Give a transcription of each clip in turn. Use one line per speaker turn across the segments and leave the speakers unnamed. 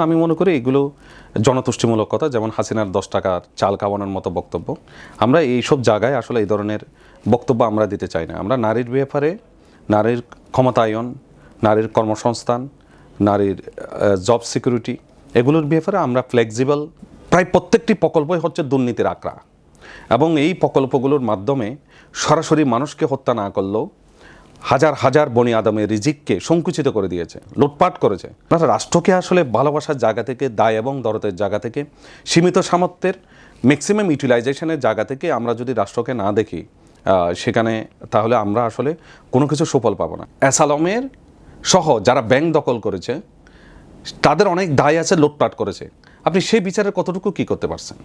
আমি মনে করি এগুলো জনতুষ্টিমূলক কথা, যেমন হাসিনার 10 টাকার চাল খাওয়ানোর মতো বক্তব্য। আমরা এইসব জায়গায় আসলে এই ধরনের বক্তব্য আমরা দিতে চাই না। আমরা নারীর ব্যাপারে, নারীর ক্ষমতায়ন, নারীর কর্মসংস্থান, নারীর জব সিকিউরিটি, এগুলোর ব্যাপারে আমরা ফ্লেক্সিবল। প্রায় প্রত্যেকটি প্রকল্পই হচ্ছে দুর্নীতির আঁকড়া, এবং এই প্রকল্পগুলোর মাধ্যমে সরাসরি মানুষকে হত্যা না করলেও হাজার হাজার বনি আদমের রিজিককে সংকুচিত করে দিয়েছে, লুটপাট করেছে। আপনারা রাষ্ট্রকে আসলে ভালোবাসার জায়গা থেকে, দায় এবং দরদের জায়গা থেকে, সীমিত সামর্থ্যের ম্যাক্সিমাম ইউটিলাইজেশনের জায়গা থেকে আমরা যদি রাষ্ট্রকে না দেখি সেখানে, তাহলে আমরা আসলে কোনো কিছু সুফল পাবো না। অ্যাসালমের সহ যারা ব্যাংক দখল করেছে তাদের অনেক দায় আছে, লুটপাট করেছে। আপনি সেই বিচারের কতটুকু কী করতে পারছেন?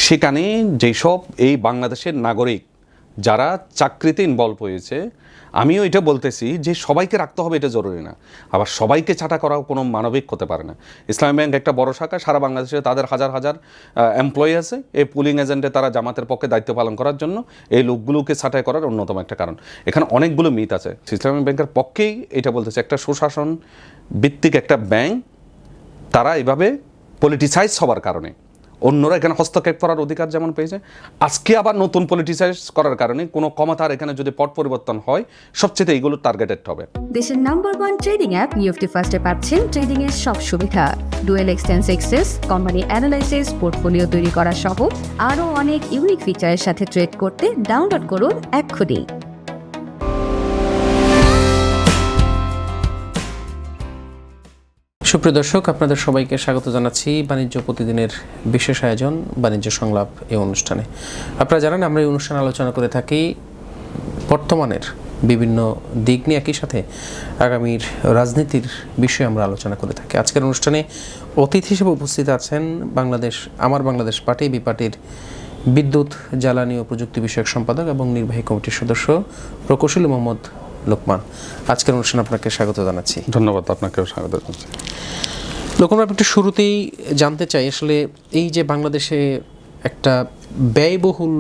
সেখানে যেসব এই বাংলাদেশের নাগরিক যারা চাকরিতে ইনভলভ হয়েছে, আমিও এটা বলতেছি যে সবাইকে রাখতে হবে এটা জরুরি না, আবার সবাইকে ছাঁটা করাও কোনো মানবিক হতে পারে না। ইসলামী ব্যাংক একটা বড় শাখা, সারা বাংলাদেশে তাদের হাজার হাজার এমপ্লয়ি আছে। এই পুলিং এজেন্টে তারা জামাতের পক্ষে দায়িত্ব পালন করার জন্য এই লোকগুলোকে ছাঁটাই করার অন্যতম একটা কারণ। এখানে অনেকগুলো মিথ আছে। ইসলামী ব্যাংকের পক্ষেই এটা বলতেছে, একটা সুশাসন ভিত্তিক একটা ব্যাংক, তারা এভাবে পলিটিসাইজ হওয়ার কারণে অন্যরা এখানে হস্তক্ষেপ করার অধিকার যেমন পেয়েছে, আজকে আবার নতুন পলিটিসাইজ করার কারণে কোনো ক্ষমতার এখানে যদি পট পরিবর্তন হয়, সবচেয়ে এইগুলো টার্গেটেড হবে।
দেশের নাম্বার 1 ট্রেডিং অ্যাপ নিফটি ফার্স্টে পাচ্ছেন ট্রেডিং এর সব সুবিধা, dual এক্সটেন্স access, company analysis, portfolio তৈরি করা সহ আরও অনেক ইউনিক ফিচারের সাথে ট্রেড করতে ডাউনলোড করুন এক্ষুনি।
সুপ্রিয় দর্শক, আপনাদের সবাইকে স্বাগত জানাচ্ছি বাণিজ্য প্রতিদিনের বিশেষ আয়োজন বাণিজ্য সংলাপ এই অনুষ্ঠানে। আপনারা জানেন আমরা এই অনুষ্ঠানে আলোচনা করে থাকি বর্তমানের বিভিন্ন দিক নিয়ে, একই সাথে আগামীর রাজনীতির বিষয়ে আমরা আলোচনা করে থাকি। আজকের অনুষ্ঠানে অতিথি হিসেবে উপস্থিত আছেন আমার বাংলাদেশ পার্টি বি পার্টির বিদ্যুৎ, জ্বালানি ও প্রযুক্তি বিষয়ক সম্পাদক এবং নির্বাহী কমিটির সদস্য প্রকৌশলী মোহাম্মদ লোকমান। আজকের অনুষ্ঠানে আপনাকে স্বাগত জানাচ্ছি।
ধন্যবাদ, আপনাকেও স্বাগত জানাচ্ছি।
লোকমান, একটু শুরুতেই জানতে চাই, আসলে এই যে বাংলাদেশে একটা ব্যয়বহুল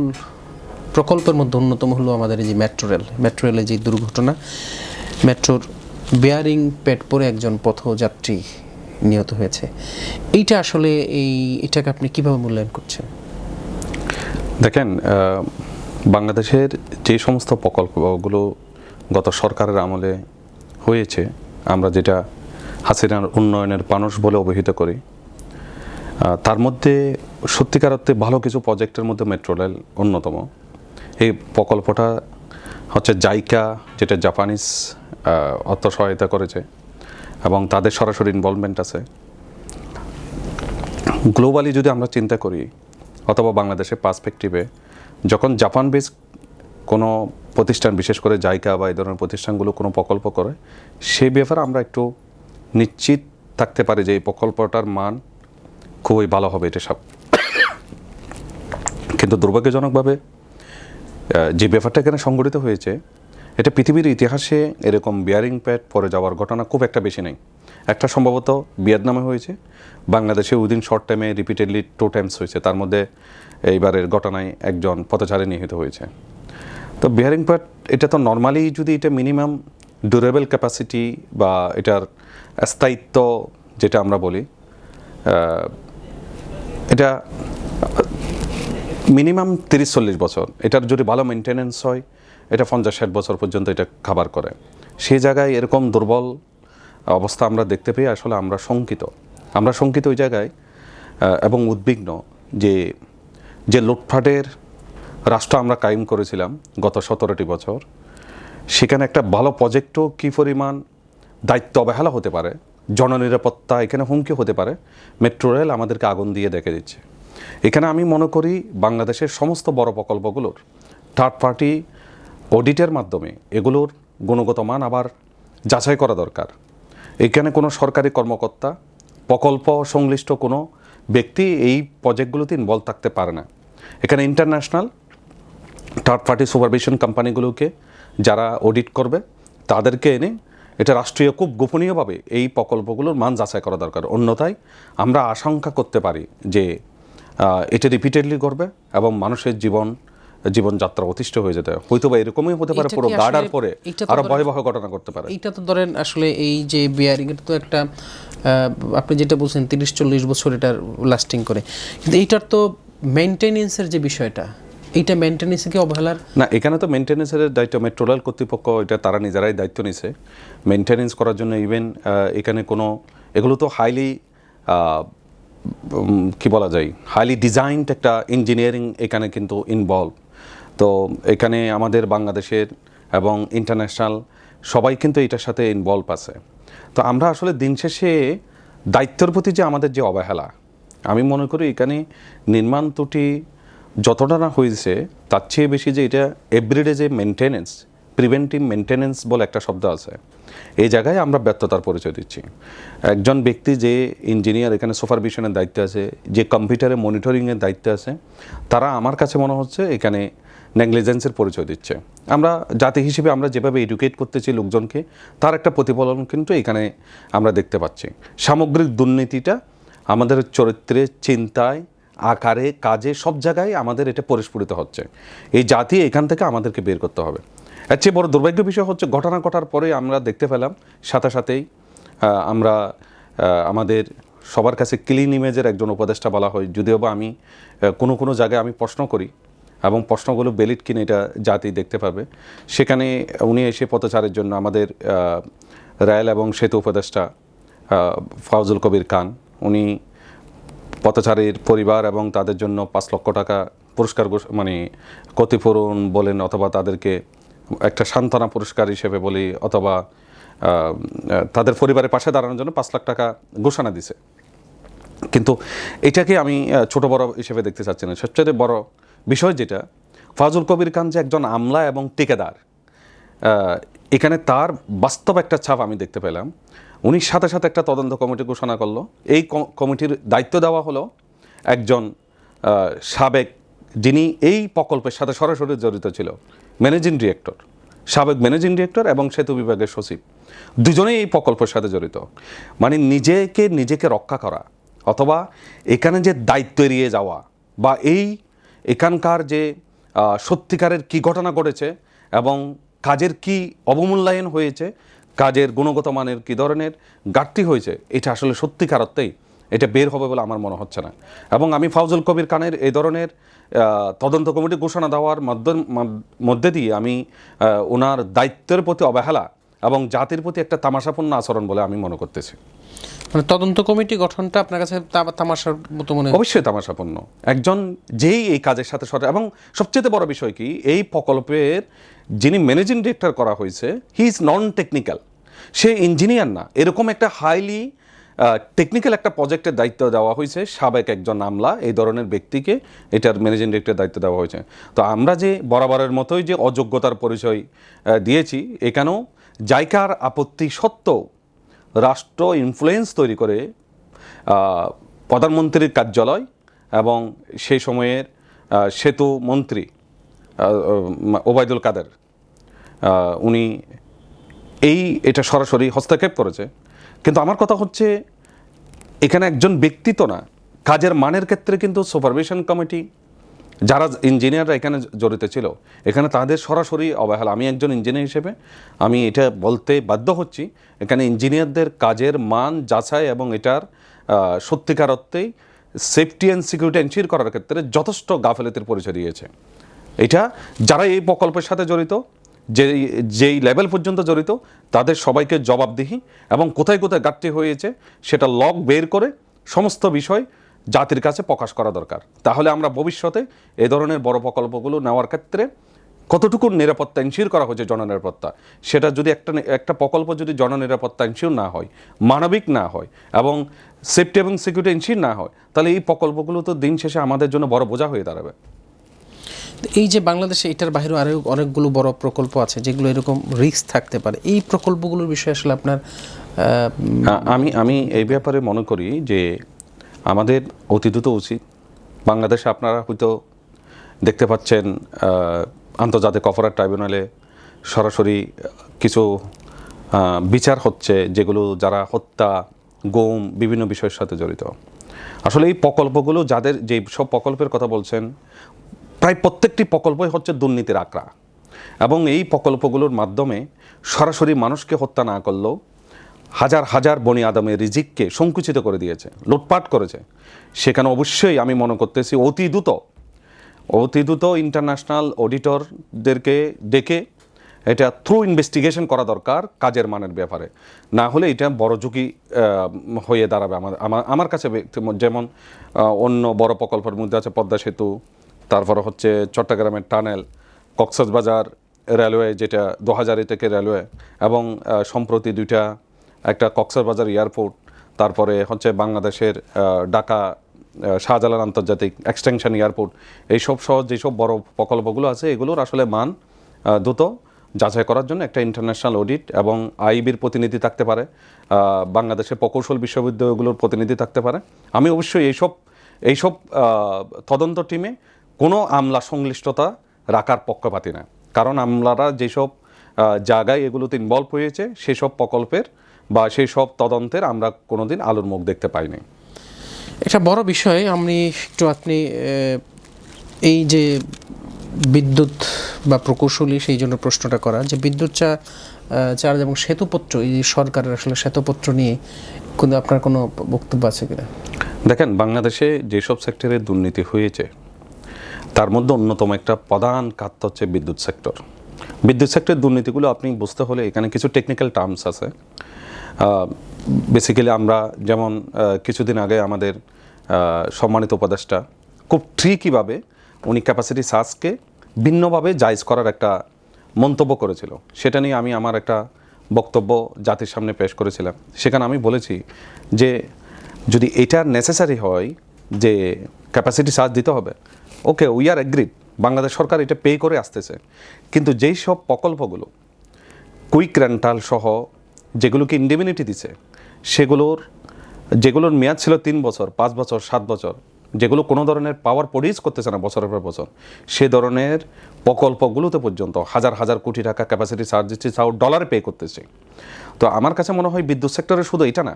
প্রকল্পের মধ্যে অন্যতম হলো আমাদের এই যে মেট্রো রেলে যে দুর্ঘটনা, মেট্রোর বেয়ারিং প্যাড পরে একজন পথযাত্রী নিহত হয়েছে, এইটা আসলে এটাকে আপনি কিভাবে মূল্যায়ন করছেন?
দেখেন, বাংলাদেশের যে সমস্ত প্রকল্পগুলো গত সরকারের আমলে হয়েছে, আমরা যেটা হাসিনার উন্নয়নের মানুষ বলে অভিহিত করি, তার মধ্যে সত্যিকার অর্থে ভালো কিছু প্রজেক্টের মধ্যে মেট্রো রেল অন্যতম। এই প্রকল্পটা হচ্ছে জাইকা, যেটা জাপানিজ অর্থ সহায়তা করেছে এবং তাদের সরাসরি ইনভলভমেন্ট আছে। গ্লোবালি যদি আমরা চিন্তা করি অথবা বাংলাদেশের পার্সপেক্টিভে, যখন জাপান বেস কোনো প্রতিষ্ঠান, বিশেষ করে জাইকা বা এই ধরনের প্রতিষ্ঠানগুলো কোনো প্রকল্প করে, সেই ব্যাপারে আমরা একটু নিশ্চিত থাকতে পারি যে এই প্রকল্পটার মান খুবই ভালো হবে, এটা সব। কিন্তু দুর্ভাগ্যজনকভাবে যে ব্যাপারটা এখানে সংঘটিত হয়েছে, এটা পৃথিবীর ইতিহাসে এরকম বিয়ারিং প্যাড পরে যাওয়ার ঘটনা খুব একটা বেশি নেই। একটা সম্ভবত ভিয়েতনামে হয়েছে, বাংলাদেশে উইদিন শর্ট টাইমে রিপিটেডলি 2 টাইমস হয়েছে। তার মধ্যে এইবারের ঘটনায় একজন পথচারী নিহত হয়েছে। তো বিয়ারিং প্যাড এটা তো নর্মালি যদি এটা মিনিমাম ডিউরেবল ক্যাপাসিটি বা এটার স্থায়িত্ব যেটা আমরা বলি, এটা মিনিমাম 30-40 বছর, এটার যদি ভালো মেনটেনেন্স হয় এটা 50-60 বছর পর্যন্ত এটা খাবার করে। সেই জায়গায় এরকম দুর্বল অবস্থা আমরা দেখতে পেয়ে আসলে আমরা শঙ্কিত ওই জায়গায়, এবং উদ্বিগ্ন যে লুটপাটের রাষ্ট্র আমরা কায়েম করেছিলাম গত 17টি বছর, সেখানে একটা ভালো প্রজেক্টও কী পরিমাণ দায়িত্ব অবহেলা হতে পারে, জননিরাপত্তা এখানে হুমকি হতে পারে, মেট্রো রেল আমাদেরকে আগুন দিয়ে দেখে দিচ্ছে। এখানে আমি মনে করি বাংলাদেশের সমস্ত বড় প্রকল্পগুলোর থার্ড পার্টি অডিটের মাধ্যমে এগুলোর গুণগত মান আবার যাচাই করা দরকার। এখানে কোনো সরকারি কর্মকর্তা, প্রকল্প সংশ্লিষ্ট কোনো ব্যক্তি এই প্রজেক্টগুলোতে ইনভলভ থাকতে পারে না। এখানে ইন্টারন্যাশনাল থার্ড পার্টি সুপারভিশন কোম্পানিগুলোকে যারা অডিট করবে তাদেরকে এনে এটা রাষ্ট্রীয় খুব গোপনীয়ভাবে এই প্রকল্পগুলোর মান যাচাই করা দরকার। অন্যথায় আমরা আশঙ্কা করতে পারি যে এটা রিপিটেডলি করবে এবং মানুষের জীবন জীবনযাত্রা অতিষ্ঠ হয়ে যেতে হয়। হয়তো বা এরকমই হতে পারে,
এটা কি
পুরো
আসলে-
গার্ডার পরে
এটা তো
আরো
ধরেন-
ভয়াবহ ঘটনা করতে পারে।
এইটা তো ধরেন আসলে এই যে বিয়ারিং এটা তো একটা আপনি যেটা বলছেন 30-40 বছর এটা লাস্টিং করে, কিন্তু এইটার তো মেনটেনেন্সের যে বিষয়টা, এইটা মেনটেনেন্সে কি অবহেলার?
না, এখানে তো মেনটেন্যান্সের দায়িত্ব মেট্রো রেল কর্তৃপক্ষ, এটা তারা নিজেরাই দায়িত্ব নিছে মেনটেনেন্স করার জন্য। ইভেন এখানে কোনো এগুলো তো হাইলি কি বলা যায়, হাইলি ডিজাইনড একটা ইঞ্জিনিয়ারিং এখানে কিন্তু ইনভলভ। তো এখানে আমাদের বাংলাদেশের এবং ইন্টারন্যাশনাল সবাই কিন্তু এটার সাথে ইনভলভ আছে। তো আমরা আসলে দিন শেষে দায়িত্বের প্রতি যে আমাদের যে অবহেলা, আমি মনে করি এখানে নির্মাণ ত্রুটি যতটা না হয়েছে তার চেয়ে বেশি যে এটা এভরিডে যে মেনটেনেন্স, প্রিভেন্টিভ মেনটেনেন্স বলে একটা শব্দ আছে, এই জায়গায় আমরা ব্যর্থতার পরিচয় দিচ্ছি। একজন ব্যক্তি যে ইঞ্জিনিয়ার এখানে সুপারভিশনের দায়িত্বে আছে, যে কম্পিউটারে মনিটরিংয়ের দায়িত্বে আছে, তারা আমার কাছে মনে হচ্ছে এখানে নেগলিজেন্সের পরিচয় দিচ্ছে। আমরা জাতি হিসেবে আমরা যেভাবে এডুকেট করতেছি লোকজনকে, তার একটা প্রতিফলন কিন্তু এখানে আমরা দেখতে পাচ্ছি। সামগ্রিক দুর্নীতিটা আমাদের চরিত্রে, চিন্তায়, আকারে, কাজে, সব জায়গায় আমাদের এটা পরিস্ফুটিত হচ্ছে। এই জাতি এখান থেকে আমাদেরকে বের করতে হবে। এর চেয়ে বড় দুর্ভাগ্য বিষয় হচ্ছে ঘটনা ঘটার পরে আমরা দেখতে পেলাম সাথে সাথেই আমরা আমাদের সবার কাছে ক্লিন ইমেজের একজন উপদেষ্টা বলা হয়, যদিও বা আমি কোনো জায়গায় আমি প্রশ্ন করি এবং প্রশ্নগুলো ভ্যালিড কিনা এটা জাতি দেখতে পাবে। সেখানে উনি এসে পথচারের জন্য আমাদের রেল এবং সেতু উপদেষ্টা ফাউজুল কবির খান, উনি পথচারীর পরিবার এবং তাদের জন্য 5 লক্ষ টাকা পুরস্কার মানে ক্ষতিপূরণ বলেন, অথবা তাদেরকে একটা সান্ত্বনা পুরস্কার হিসেবে বলি, অথবা তাদের পরিবারের পাশে দাঁড়ানোর জন্য 5 লাখ টাকা ঘোষণা দিছে। কিন্তু এটাকে আমি ছোট বড় হিসেবে দেখতে চাচ্ছি না। সবচেয়ে বড় বিষয় যেটা, ফাজুল কবির খান যে একজন আমলা এবং ঠিকাদার, এখানে তার বাস্তব একটা ছাপ আমি দেখতে পেলাম। উনি সাথে সাথে একটা তদন্ত কমিটি ঘোষণা করলো। এই কমিটির দায়িত্ব দেওয়া হলো একজন সাবেক, যিনি এই প্রকল্পের সাথে সরাসরি জড়িত ছিল, ম্যানেজিং ডিরেক্টর, সাবেক ম্যানেজিং ডিরেক্টর এবং সেতু বিভাগের সচিব, দুজনেই এই প্রকল্পের সাথে জড়িত। মানে নিজেকে রক্ষা করা, অথবা এখানে যে দায়িত্ব এড়িয়ে যাওয়া, বা এখানকার যে সত্যিকারের কি ঘটনা ঘটেছে এবং কাজের কি অবমূল্যায়ন হয়েছে, কাজের গুণগত মানের কী ধরনের ঘাটতি হয়েছে, এটা আসলে সত্যিকার অর্থেই এটা বের হবে বলে আমার মনে হচ্ছে না। এবং আমি ফাউজুল কবির খানের এই ধরনের তদন্ত কমিটি ঘোষণা দেওয়ার মধ্যে দিয়ে আমি ওনার দায়িত্বের প্রতি অবহেলা এবং জাতির প্রতি একটা তামাশাপূর্ণ আচরণ বলে আমি মনে করতেছি।
মানে তদন্ত কমিটি গঠনটা আপনার কাছে তামাশার মতো মনে হয়?
অবশ্যই তামাশাপূর্ণ। একজন যেই এই কাজের সাথে এবং সবচেয়ে বড় বিষয় কি, এই প্রকল্পের যিনি ম্যানেজিং ডিরেক্টর করা হয়েছে, he is non technical, say engineer না। এরকম একটা হাইলি টেকনিক্যাল একটা প্রজেক্টের দায়িত্ব দেওয়া হয়েছে সাবেক একজন আমলা, এই ধরনের ব্যক্তিকে এটার ম্যানেজিং ডিরেক্টরের দায়িত্ব দেওয়া হয়েছে। তো আমরা যে বরাবরের মতোই যে অযোগ্যতার পরিচয় দিয়েছি, এখানেও জাইকার আপত্তি সত্ত্বেও রাষ্ট্র ইনফ্লুয়েন্স তৈরি করে প্রধানমন্ত্রীর কার্যালয় এবং সেই সময়ের সেতু মন্ত্রী ওবায়দুল কাদের, উনি এটা সরাসরি হস্তক্ষেপ করেছে। কিন্তু আমার কথা হচ্ছে, এখানে একজন ব্যক্তি তো না, কাজের মানের ক্ষেত্রে কিন্তু সুপারভিশন কমিটি যারা ইঞ্জিনিয়াররা এখানে জড়িত ছিল, এখানে তাদের সরাসরি অবহেলা। আমি একজন ইঞ্জিনিয়ার হিসেবে আমি এটা বলতে বাধ্য হচ্ছি, এখানে ইঞ্জিনিয়ারদের কাজের মান যাচাই এবং এটার সত্যিকার অর্থেই সেফটি অ্যান্ড সিকিউরিটি এনশিওর করার ক্ষেত্রে যথেষ্ট গাফেলতির পরিচয় দিয়েছে। এটা যারা এই প্রকল্পের সাথে জড়িত, যেই লেভেল পর্যন্ত জড়িত, তাদের সবাইকে জবাবদিহি এবং কোথায় কোথায় ঘাটতি হয়েছে সেটা লগ বের করে সমস্ত বিষয় জাতির কাছে প্রকাশ করা দরকার। তাহলে আমরা ভবিষ্যতে এই ধরনের বড় প্রকল্পগুলো নেওয়ার ক্ষেত্রে কতটুকু নিরাপত্তা এনশিওর করা হয়েছে, জননিরাপত্তা, সেটা যদি একটা প্রকল্প যদি জননিরাপত্তা এনশিওর না হয়, মানবিক না হয় এবং সেফটি এবং সিকিউরিটি এনশিওর না হয়, তাহলে এই প্রকল্পগুলো তো দিন শেষে আমাদের জন্য বড় বোঝা হয়ে দাঁড়াবে।
এই যে বাংলাদেশে এটার বাইরেও আরও অনেকগুলো বড় প্রকল্প আছে যেগুলো এরকম রিস্ক থাকতে পারে, এই প্রকল্পগুলোর বিষয়ে আসলে আপনার
আমি এই ব্যাপারে মনে করি যে আমাদের অতি দ্রুত উচিত, বাংলাদেশে আপনারা হয়তো দেখতে পাচ্ছেন আন্তর্জাতিক অপরাধ ট্রাইব্যুনালে সরাসরি কিছু বিচার হচ্ছে, যেগুলো যারা হত্যা, গুম, বিভিন্ন বিষয়ের সাথে জড়িত। আসলে এই প্রকল্পগুলো, যাদের যে সব প্রকল্পের কথা বলছেন, প্রায় প্রত্যেকটি প্রকল্পই হচ্ছে দুর্নীতির আঁকড়া, এবং এই প্রকল্পগুলোর মাধ্যমে সরাসরি মানুষকে হত্যা না করলেও হাজার হাজার বনি আদমের রিজিককে সংকুচিত করে দিয়েছে, লুটপাট করেছে। সেখানে অবশ্যই আমি মনে করতেছি অতি দ্রুত ইন্টারন্যাশনাল অডিটরদেরকে ডেকে এটা থ্রু ইনভেস্টিগেশন করা দরকার কাজের মানের ব্যাপারে, না হলে এটা বড় ঝুঁকি হয়ে দাঁড়াবে। আমার কাছে যেমন অন্য বড় প্রকল্পের মধ্যে আছে পদ্মা সেতু, তারপরে হচ্ছে চট্টগ্রামের টানেল, কক্সবাজার রেলওয়ে যেটা 2000 থেকে রেলওয়ে, এবং সম্প্রতি দুইটা, একটা কক্সবাজার এয়ারপোর্ট, তারপরে হচ্ছে বাংলাদেশের ঢাকা শাহজালাল আন্তর্জাতিক এক্সটেনশন এয়ারপোর্ট, এইসব সহ যেসব বড় প্রকল্পগুলো আছে এগুলোর আসলে মান দ্রুত যাচাই করার জন্য একটা ইন্টারন্যাশনাল অডিট এবং আইবির প্রতিনিধি থাকতে পারে, বাংলাদেশের প্রকৌশল বিশ্ববিদ্যালয়গুলোর প্রতিনিধি থাকতে পারে। আমি অবশ্যই এইসব তদন্ত টিমে কোনো আমলা সংশ্লিষ্টতা রাখার পক্ষপাতী না, কারণ আমলারা যেসব জায়গায় এগুলোতে ইনভলভ হয়েছে সেসব প্রকল্পের বা সেই সব তদন্তের আমরা কোনোদিন আলোর মুখ দেখতে পাইনি।
এটা বড় বিষয়। আপনি এই যে বিদ্যুৎ বা প্রকৌশলী, সেই জন্য প্রশ্নটা করা যে বিদ্যুৎ চার্জ এবং সেতুপত্র, এই সরকারের আসলে সেতুপত্র নিয়ে আপনার কোনো বক্তব্য আছে কিনা?
দেখেন, বাংলাদেশে যেসব সেক্টরে দুর্নীতি হয়েছে তার মধ্যে অন্যতম একটা প্রধান খাত হচ্ছে বিদ্যুৎ সেক্টর। বিদ্যুৎ সেক্টরের দুর্নীতিগুলো আপনি বুঝতে হলে এখানে কিছু টেকনিক্যাল টার্মস আছে। বেসিক্যালি আমরা যেমন কিছুদিন আগে আমাদের সম্মানিত উপদেষ্টা খুব ট্রিকিভাবে উনি ক্যাপাসিটি সার্চকে ভিন্নভাবে জায়েজ করার একটা মন্তব্য করেছিল। সেটা নিয়ে আমি আমার একটা বক্তব্য জাতির সামনে পেশ করেছিলাম। সেখানে আমি বলেছি যে যদি এটা নেসেসারি হয় যে ক্যাপাসিটি সার্চ দিতে হবে, ওকে, উই আর এগ্রিড, বাংলাদেশ সরকার এটা পে করে আসতেছে, কিন্তু যেই সব প্রকল্পগুলো কুইক রেন্টাল সহ যেগুলোকে ইন্ডেমিনিটি দিছে যেগুলোর মেয়াদ ছিল 3 বছর, 5 বছর, 7 বছর, যেগুলো কোনো ধরনের পাওয়ার প্রডিউস করতেছে না বছরের পর বছর, সে ধরনের প্রকল্পগুলোতে পর্যন্ত হাজার হাজার কোটি টাকা ক্যাপাসিটি চার্জ দিচ্ছে, তাও ডলারে পে করতেছে। তো আমার কাছে মনে হয় বিদ্যুৎ সেক্টরে শুধু এটা না,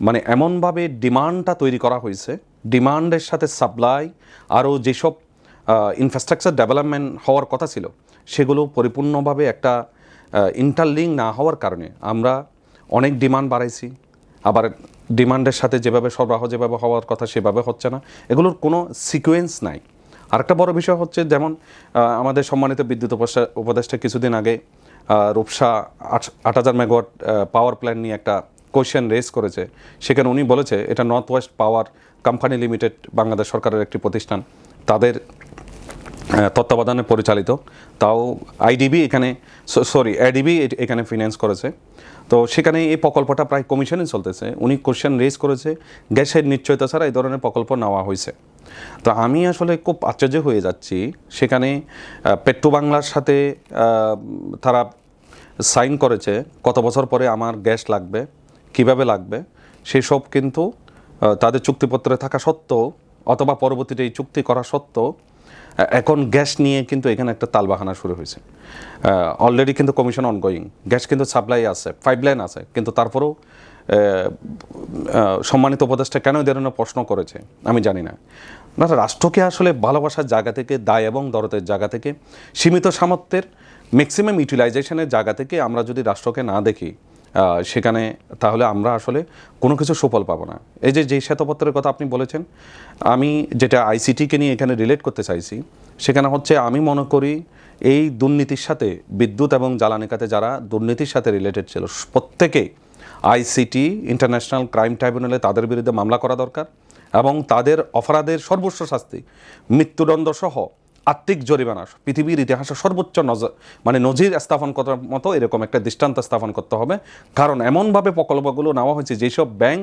মানে এমনভাবে ডিমান্ডটা তৈরি করা হয়েছে, ডিমান্ডের সাথে সাপ্লাই আরও যেসব ইনফ্রাস্ট্রাকচার ডেভেলপমেন্ট হওয়ার কথা ছিল সেগুলো পরিপূর্ণভাবে একটা ইন্টারলিঙ্ক না হওয়ার কারণে আমরা অনেক ডিমান্ড বাড়াইছি, আবার ডিমান্ডের সাথে যেভাবে সরবরাহ যেভাবে হওয়ার কথা সেভাবে হচ্ছে না, এগুলোর কোনো সিকোয়েন্স নাই। আরেকটা বড় বিষয় হচ্ছে যেমন আমাদের সম্মানিত বিদ্যুৎ উপদেষ্টা কিছুদিন আগে রূপসা 8000 মেগাওয়াট পাওয়ার প্ল্যান্ট নিয়ে একটা কোয়েশ্চেন রেজ করেছে। সেখানে উনি বলেছে এটা নর্থ ওয়েস্ট পাওয়ার কোম্পানি লিমিটেড, বাংলাদেশ সরকারের একটি প্রতিষ্ঠান, তাদের তত্ত্বাবধানে পরিচালিত, তাও এডিবি এখানে ফিন্যান্স করেছে। তো সেখানে এই প্রকল্পটা প্রায় কমিশনে চলতেছে। উনি কোশ্চেন রেজ করেছে গ্যাসের নিশ্চয়তা ছাড়া এই ধরনের প্রকল্প নেওয়া হয়েছে। তো আমি আসলে খুব আশ্চর্য হয়ে যাচ্ছি, সেখানে পেট্রো বাংলার সাথে তারা সাইন করেছে কত বছর পরে আমার গ্যাস লাগবে, কিভাবে লাগবে, সেসব কিন্তু তাদের চুক্তিপত্রে থাকা সত্ত্বেও অথবা পরবর্তীতে এই চুক্তি করা সত্ত্বেও এখন গ্যাস নিয়ে কিন্তু এখানে একটা তালবাহানা শুরু হয়েছে। অলরেডি কিন্তু কমিশন অনগোয়িং, গ্যাস কিন্তু সাপ্লাই আছে, পাইপলাইন আছে, কিন্তু তারপরেও সম্মানিত উপদেষ্টা কেন এই ধরনের প্রশ্ন করেছে আমি জানি না। রাষ্ট্রকে আসলে ভালোবাসার জায়গা থেকে, দায় এবং দরদের জায়গা থেকে, সীমিত সামর্থ্যের ম্যাক্সিমাম ইউটিলাইজেশনের জায়গা থেকে আমরা যদি রাষ্ট্রকে না দেখি সেখানে, তাহলে আমরা আসলে কোনো কিছু সুফল পাবো না। এই যে শ্বেতপত্রের কথা আপনি বলেছেন, আমি যেটা আইসিটিকে নিয়ে এখানে রিলেট করতে চাইছি, সেখানে হচ্ছে আমি মনে করি এই দুর্নীতির সাথে বিদ্যুৎ এবং জ্বালানি খাতে যারা দুর্নীতির সাথে রিলেটেড ছিল প্রত্যেকে আইসিটি ইন্টারন্যাশনাল ক্রাইম ট্রাইব্যুনালে তাদের বিরুদ্ধে মামলা করা দরকার, এবং তাদের অপরাধের সর্বোচ্চ শাস্তি মৃত্যুদণ্ড সহ আর্থিক জরিমানা পৃথিবীর ইতিহাসে সর্বোচ্চ নজির স্থাপন করার মতো এরকম একটা দৃষ্টান্ত স্থাপন করতে হবে। কারণ এমনভাবে প্রকল্পগুলো নেওয়া হয়েছে, যেসব ব্যাংক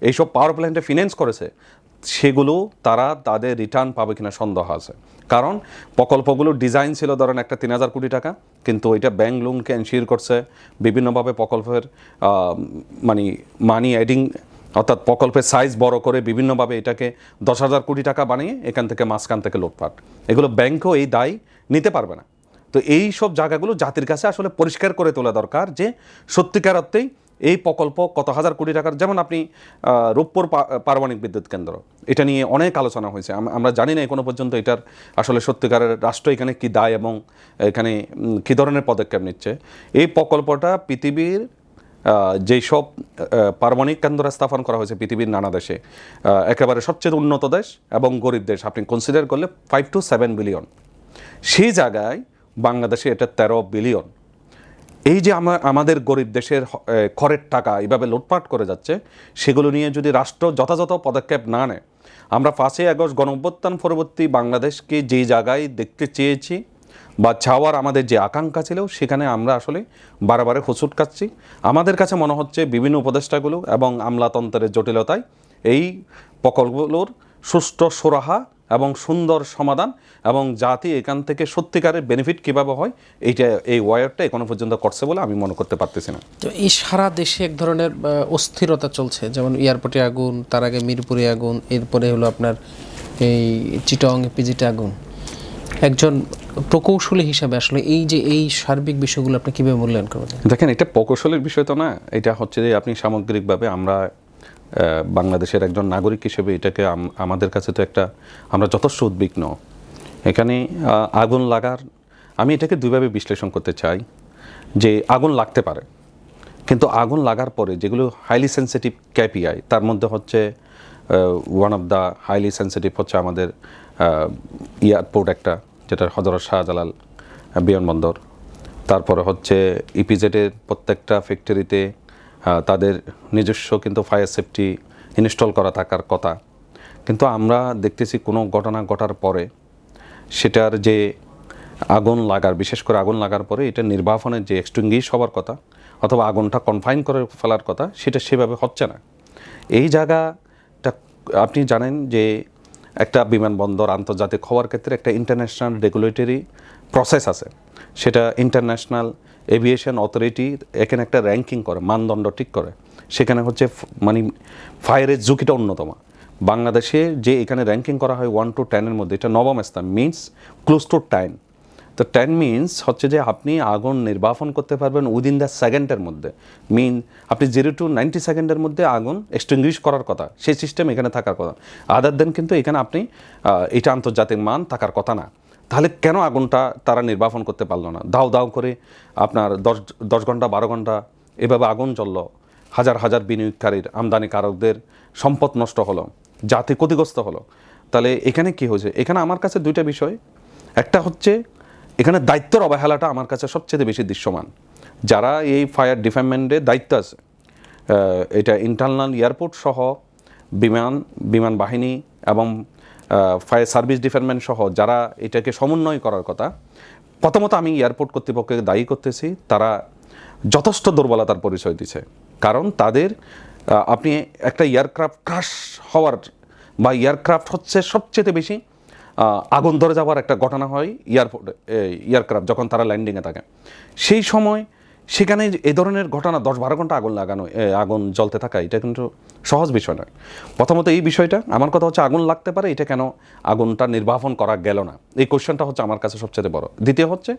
এইসব পাওয়ার প্ল্যান্টে ফিন্যান্স করেছে সেগুলো তাদের রিটার্ন পাবে কিনা সন্দেহ আছে। কারণ প্রকল্পগুলোর ডিজাইন ছিল ধরেন একটা 3000 কোটি টাকা, কিন্তু এটা ব্যাংক লোনকে এনশিওর করছে বিভিন্নভাবে প্রকল্পের মানি অ্যাডিং, অর্থাৎ প্রকল্পের সাইজ বড় করে বিভিন্নভাবে এটাকে 10,000 কোটি টাকা বানিয়ে এখান থেকে মাঝখান থেকে লুটপাট, এগুলো ব্যাংকও এই দায় নিতে পারবে না। তো এই সব জায়গাগুলো জাতির কাছে আসলে পরিষ্কার করে তোলা দরকার যে সত্যিকার অর্থেই এই প্রকল্প কত হাজার কোটি টাকার, যেমন আপনি রূপপুর পারমাণবিক বিদ্যুৎ কেন্দ্র, এটা নিয়ে অনেক আলোচনা হয়েছে। আমরা জানি না এখনো পর্যন্ত এটার আসলে সত্যিকারের রাষ্ট্র এখানে কি দায় এবং এখানে কী ধরনের পদক্ষেপ নিচ্ছে। এই প্রকল্পটা পৃথিবীর যেই সব পারমাণবিক কেন্দ্র স্থাপন করা হয়েছে পৃথিবীর নানা দেশে, একেবারে সবচেয়ে উন্নত দেশ এবং গরিব দেশ আপনি কনসিডার করলে 5 to 7 বিলিয়ন, সেই জায়গায় বাংলাদেশে এটা 13 বিলিয়ন। এই যে আমাদের গরিব দেশের করের টাকা এইভাবে লুটপাট করে যাচ্ছে, সেগুলো নিয়ে যদি রাষ্ট্র যথাযথ পদক্ষেপ না নেয়, আমরা 5ই আগস্ট গণঅভ্যুত্থান পরবর্তী বাংলাদেশকে যেই জায়গায় দেখতে চেয়েছি বা চাওয়ার আমাদের যে আকাঙ্ক্ষা ছিল, সেখানে আমরা আসলে বারে হোঁচট খাচ্ছি। আমাদের কাছে মনে হচ্ছে বিভিন্ন উপদেষ্টাগুলো এবং আমলাতন্ত্রের জটিলতায় এই প্রকল্পগুলোর সুষ্ঠু সুরাহা এবং সুন্দর সমাধান এবং জাতি এখান থেকে সত্যিকারের বেনিফিট কীভাবে হয়, এই ওয়ারটা এখনো পর্যন্ত করছে বলে আমি মনে করতে পারতেছি না।
তো এই সারা দেশে এক ধরনের অস্থিরতা চলছে, যেমন এয়ারপোর্টে আগুন, তার আগে মিরপুরে আগুন, এরপরে হলো আপনার এই চিটং পিজিতে আগুন। একজন প্রকৌশলী হিসাবে আসলে এই সার্বিক বিষয়গুলো আপনি কীভাবে মূল্যায়ন করবেন?
দেখেন, এটা প্রকৌশলের বিষয় তো না, এটা হচ্ছে যে আপনি সামগ্রিকভাবে আমরা বাংলাদেশের একজন নাগরিক হিসেবে এটাকে আমাদের কাছে তো আমরা যথেষ্ট উদ্বিগ্ন। এখানে আগুন লাগার, আমি এটাকে দুইভাবে বিশ্লেষণ করতে চাই। যে আগুন লাগতে পারে, কিন্তু আগুন লাগার পরে যেগুলো হাইলি সেন্সিটিভ কেপিআই, তার মধ্যে হচ্ছে one of the highly sensitive হচ্ছে আমাদের এয়ারপোর্ট একটা, যেটা হযরত শাহজালাল বিমানবন্দর। তারপরে হচ্ছে ইপিজেডের প্রত্যেকটা ফ্যাক্টরিতে তাদের নিজস্ব কিন্তু ফায়ার সেফটি ইনস্টল করা থাকার কথা। কিন্তু আমরা দেখতেছি কোনো ঘটনা ঘটার পরে সেটার যে আগুন লাগার, বিশেষ করে আগুন লাগার পরে এটা নির্বাপনের যে এক্সটিংগুইশ হওয়ার কথা অথবা আগুনটা কনফাইন করে ফেলার কথা, সেটা সেভাবে হচ্ছে না। এই জায়গাটা আপনি জানেন যে একটা বিমানবন্দর আন্তর্জাতিক হওয়ার ক্ষেত্রে একটা ইন্টারন্যাশনাল রেগুলেটরি প্রসেস আছে, সেটা ইন্টারন্যাশনাল এভিয়েশন অথরিটি এখানে একটা র্যাঙ্কিং করে, মানদণ্ড ঠিক করে। সেখানে হচ্ছে মানে ফায়ারের ঝুঁকিটা অন্যতম। বাংলাদেশে যে এখানে র্যাঙ্কিং করা হয় 1 to 10 মধ্যে, এটা 9ম স্থান, মিনস ক্লোজ টু 10। তো 10 মিনস হচ্ছে যে আপনি আগুন নির্বাপন করতে পারবেন উইদিন দ্য সেকেন্ডের মধ্যে। আপনি 0 to 90 সেকেন্ডের মধ্যে আগুন এক্সটিংগুইশ করার কথা, সেই সিস্টেম এখানে থাকার কথা। আদার দেন কিন্তু এখানে আপনি এটা আন্তর্জাতিক মান থাকার কথা না। তাহলে কেন আগুনটা তারা নির্বাপন করতে পারলো না? দাও দাও করে আপনার 10 ঘন্টা 12 ঘন্টা এভাবে আগুন জ্বলল, হাজার হাজার বিনিয়োগকারীর, আমদানিকারকদের সম্পদ নষ্ট হলো, জাতি ক্ষতিগ্রস্ত হলো। তাহলে এখানে কি হয়েছে? এখানে আমার কাছে দুইটা বিষয়। একটা হচ্ছে এখানে দায়িত্বের অবহেলাটা আমার কাছে সবচেয়ে বেশি দৃশ্যমান। যারা এই ফায়ার ডিপার্টমেন্টে দায়িত্ব আছে, এটা ইন্টারনাল এয়ারপোর্ট সহ বিমান বাহিনী এবং ফায়ার সার্ভিস ডিপার্টমেন্ট সহ যারা এটাকে সমন্বয় করার কথা, প্রথমত আমি এয়ারপোর্ট কর্তৃপক্ষকে দায়ী করতেছি, তারা যথেষ্ট দুর্বলতার পরিচয় দিচ্ছে। কারণ তাদের আপনি একটা এয়ারক্রাফট ক্রাশ হওয়ার বা এয়ারক্রাফট হচ্ছে সবচেয়ে বেশি আগুন ধরে যাওয়ার একটা ঘটনা হয় এয়ারক্রাফট যখন তারা ল্যান্ডিংয়ে থাকে। সেই সময় সেখানে এই ধরনের ঘটনা 10-12 ঘন্টা আগুন জ্বলতে থাকা, এটা কিন্তু সহজ বিষয় নয়। প্রথমত এই বিষয়টা, আমার কথা হচ্ছে আগুন লাগতে পারে, এটা কেন আগুনটা নির্বাপন করা গেল না, এই কোশ্চেনটা হচ্ছে আমার কাছে সবচেয়ে বড়। দ্বিতীয় হচ্ছে,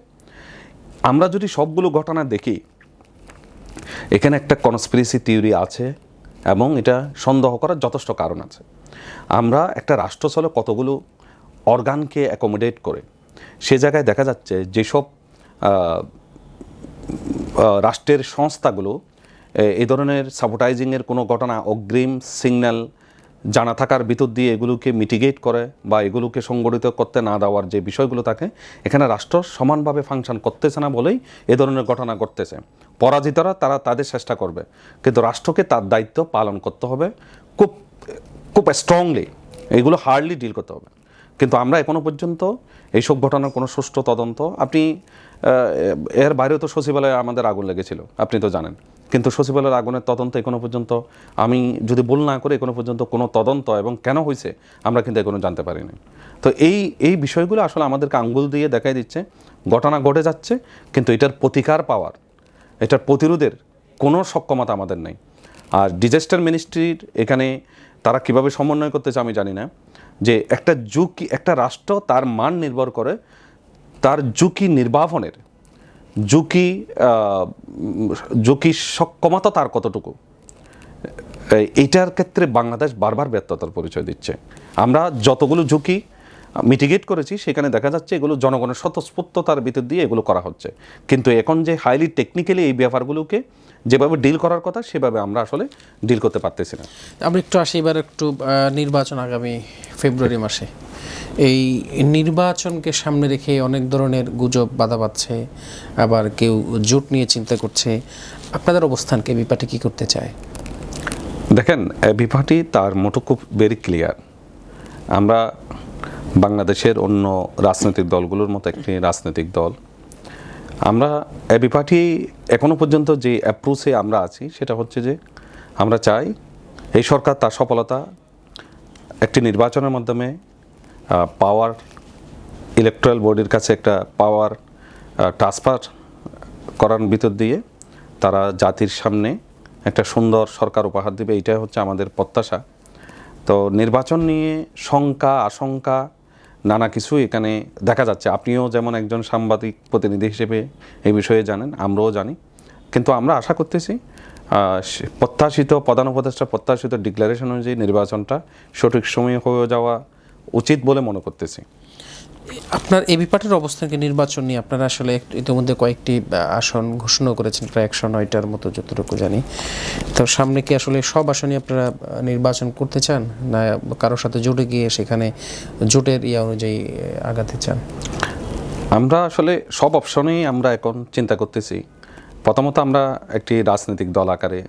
আমরা যদি সবগুলো ঘটনা দেখি, এখানে একটা কনস্পিরেসি থিওরি আছে এবং এটা সন্দেহ করার যথেষ্ট কারণ আছে। আমরা একটা রাষ্ট্র চলে কতগুলো অর্গানকে অ্যাকোমোডেট করে, সে জায়গায় দেখা যাচ্ছে যেসব রাষ্ট্রের সংস্থাগুলো এই ধরনের সাবোটাইজিংয়ের কোনো ঘটনা অগ্রিম সিগন্যাল জানা থাকার ভিতর দিয়ে এগুলোকে মিটিগেট করে বা এগুলোকে সংগঠিত করতে না দেওয়ার যে বিষয়গুলো থাকে, এখানে রাষ্ট্র সমানভাবে ফাংশন করতেছে না বলেই এ ধরনের ঘটনা ঘটতেছে। পরাজিতরা তারা তাদের চেষ্টা করবে, কিন্তু রাষ্ট্রকে তার দায়িত্ব পালন করতে হবে খুব খুব স্ট্রংলি, এগুলো হার্ডলি ডিল করতে হবে। কিন্তু আমরা এখনো পর্যন্ত এইসব ঘটনার কোনো সুষ্ঠু তদন্ত, আপনি এর বাইরেও তো সচিবালয়ে আমাদের আগুন লেগেছিল, আপনি তো জানেন, কিন্তু সচিবালয়ের আগুনের তদন্ত এখনো পর্যন্ত, আমি যদি ভুল না করে, এখনো পর্যন্ত কোনো তদন্ত এবং কেন হয়েছে আমরা কিন্তু এখনো জানতে পারিনি। তো এই বিষয়গুলো আসলে আমাদেরকে আঙ্গুল দিয়ে দেখাই দিচ্ছে ঘটনা ঘটে যাচ্ছে, কিন্তু এটার প্রতিকার পাওয়ার, এটার প্রতিরোধের কোনো সক্ষমতা আমাদের নেই। আর ডিজাস্টার মিনিস্ট্রির এখানে তারা কিভাবে সমন্বয় করতেছে আমি জানি না। যে একটা রাষ্ট্র তার মান নির্ভর করে তার ঝুঁকি নির্বাপনের ঝুঁকি ঝুঁকি সক্ষমতা তার কতটুকু, এইটার ক্ষেত্রে বাংলাদেশ বারবার ব্যর্থতার পরিচয় দিচ্ছে। আমরা যতগুলো ঝুঁকি মিটিগেট করেছি সেখানে দেখা যাচ্ছে এগুলো জনগণের স্বতঃস্ফূর্ততার ভিতর দিয়ে এগুলো করা হচ্ছে, কিন্তু এখন যে হাইলি টেকনিক্যালি এই ব্যাপারগুলোকে যেভাবে ডিল করার কথা সেভাবে আমরা আসলে ডিল করতে পারতেছি না।
আমরা একটু আসি এবার একটু নির্বাচন আগামী ফেব্রুয়ারি মাসে, এই নির্বাচনকে সামনে রেখে অনেক ধরনের গুজব বাধা পাচ্ছে, আবার কেউ জোট নিয়ে চিন্তা করছে। আপনাদের অবস্থানকে বিপাটি কি করতে চায়?
দেখেন, এবি পার্টি তার মোটো খুব ভেরি ক্লিয়ার। আমরা বাংলাদেশের অন্য রাজনৈতিক দলগুলোর মতো একটি রাজনৈতিক দল। আমরা এবি পার্টি এখনো পর্যন্ত যে অ্যাপ্রোচে আমরা আছি সেটা হচ্ছে যে আমরা চাই এই সরকার তার সফলতা একটি নির্বাচনের মাধ্যমে পাওয়ার ইলেকট্রাল বডির কাছে একটা পাওয়ার ট্রান্সফার করার ভিতর দিয়ে তারা জাতির সামনে একটা সুন্দর সরকার উপহার দেবে, এইটাই হচ্ছে আমাদের প্রত্যাশা। তো নির্বাচন নিয়ে শঙ্কা আশঙ্কা নানা কিছু এখানে দেখা যাচ্ছে। আপনিও যেমন একজন সাংবাদিক প্রতিনিধি হিসেবে এই বিষয়ে জানেন, আমরাও জানি, কিন্তু আমরা আশা করতেছি প্রত্যাশিত প্রধান উপদেষ্টা প্রত্যাশিত ডিক্লারেশন অনুযায়ী নির্বাচনটা সঠিক সময়ে হয়ে যাওয়া উচিত বলে মনে করতেছি।
আপনার এবি পার্টির অবস্থানকে নির্বাচন নিয়ে আপনারা আসলে ইতিমধ্যে কয়েকটি আসন ঘোষণা করেছেন, প্রায় 109টার মতো যতটুকু জানি। তো সামনে কি আসলে সব আসনে আপনারা নির্বাচন করতে চান, না কারোর সাথে জোটে গিয়ে সেখানে জোটের অনুযায়ী আগাতে চান?
আমরা আসলে সব অপশনেই আমরা এখন চিন্তা করতেছি। প্রথমত আমরা একটি রাজনৈতিক দল আকারে